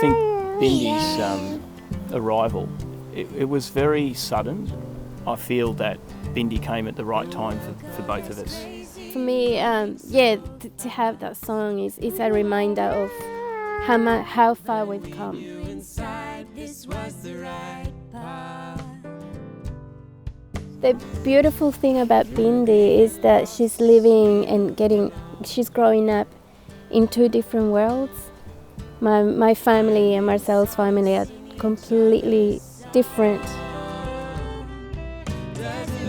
think Bindi's arrival, it was very sudden. I feel that Bindi came at the right time for both of us. For me, to have that song is a reminder of how far we've come. The beautiful thing about Bindi is that she's living and she's growing up in two different worlds. My family and Marcel's family are completely different.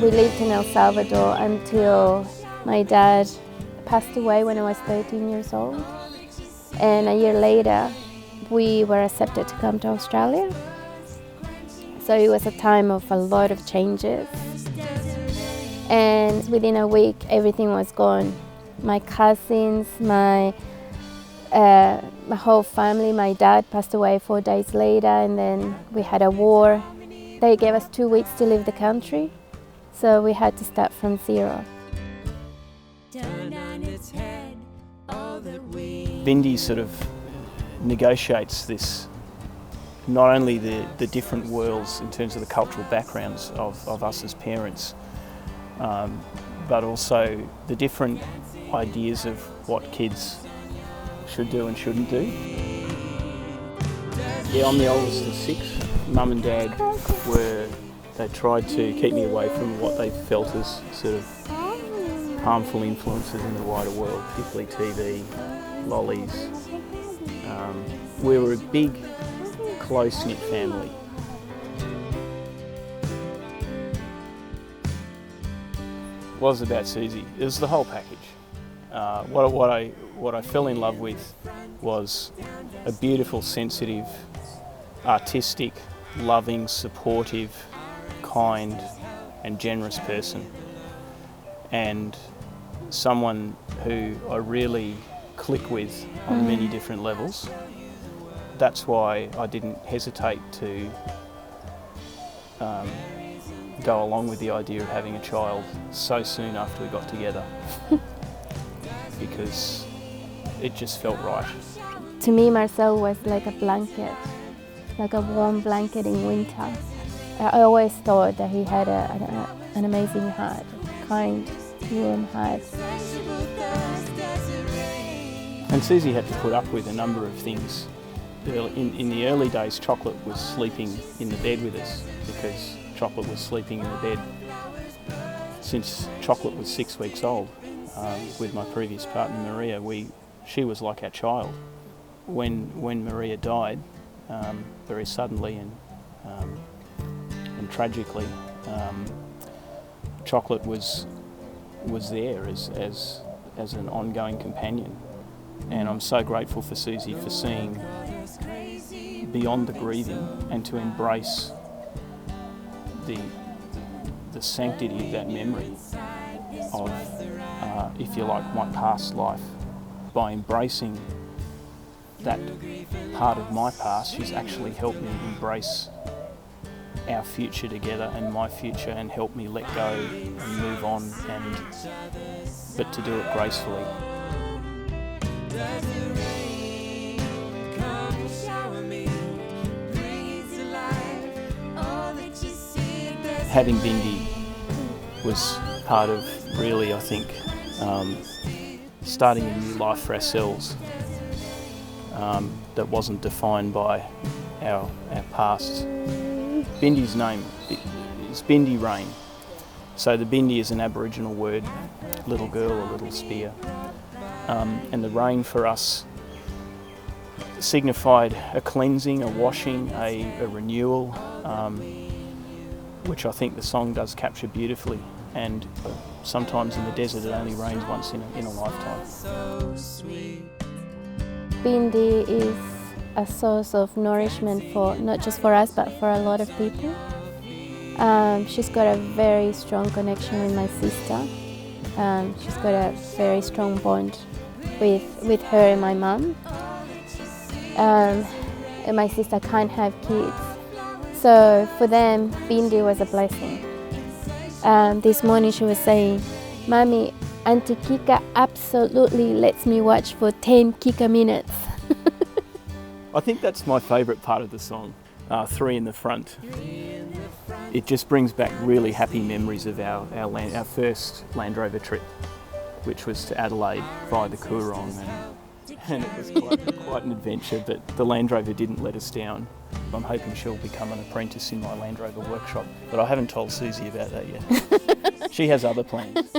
We lived in El Salvador until my dad passed away when I was 13 years old. And a year later, we were accepted to come to Australia. So it was a time of a lot of changes. And within a week, everything was gone. My cousins, my whole family, my dad passed away 4 days later, and then we had a war. They gave us 2 weeks to leave the country, so we had to start from zero. Bindi sort of negotiates this, not only the different worlds in terms of the cultural backgrounds of us as parents, but also the different ideas of what kids should do and shouldn't do. Yeah, I'm the oldest of 6. Mum and Dad they tried to keep me away from what they felt as sort of harmful influences in the wider world, particularly TV, lollies. We were a big, close-knit family. It was about Susie. It was the whole package. What I fell in love with was a beautiful, sensitive, artistic, loving, supportive, kind and generous person, and someone who I really click with on many different levels. That's why I didn't hesitate to go along with the idea of having a child so soon after we got together, because it just felt right. To me, Marcel was like a blanket, like a warm blanket in winter. I always thought that he had an amazing heart, a kind, warm heart. And Susie had to put up with a number of things. In the early days, Chocolate was sleeping in the bed with us because Chocolate was sleeping in the bed since Chocolate was 6 weeks old. With my previous partner Maria, she was like our child. When Maria died, very suddenly and tragically, Chocolate was there as an ongoing companion, and I'm so grateful for Susie for seeing beyond the grieving and to embrace the sanctity of that memory of, if you like, my past life. By embracing that part of my past, she's actually helped me embrace our future together and my future, and help me let go and move on, but to do it gracefully. Having Bindi was part of really, I think, starting a new life for ourselves that wasn't defined by our past. Bindi's name is Bindi Rain. So the Bindi is an Aboriginal word, little girl or little spear. And the rain for us signified a cleansing, a washing, a renewal, which I think the song does capture beautifully. And sometimes in the desert it only rains once in a lifetime. Bindi is a source of nourishment for not just for us but for a lot of people. She's got a very strong connection with my sister. She's got a very strong bond with her and my mum. And my sister can't have kids, so for them Bindi was a blessing. This morning she was saying, "Mommy, Auntie Kika absolutely lets me watch for 10 Kika minutes." I think that's my favourite part of the song, 3 in the front. It just brings back really happy memories of our first Land Rover trip, which was to Adelaide via the Coorong, and it was quite an adventure, but the Land Rover didn't let us down. I'm hoping she'll become an apprentice in my Land Rover workshop, but I haven't told Susie about that yet. She has other plans.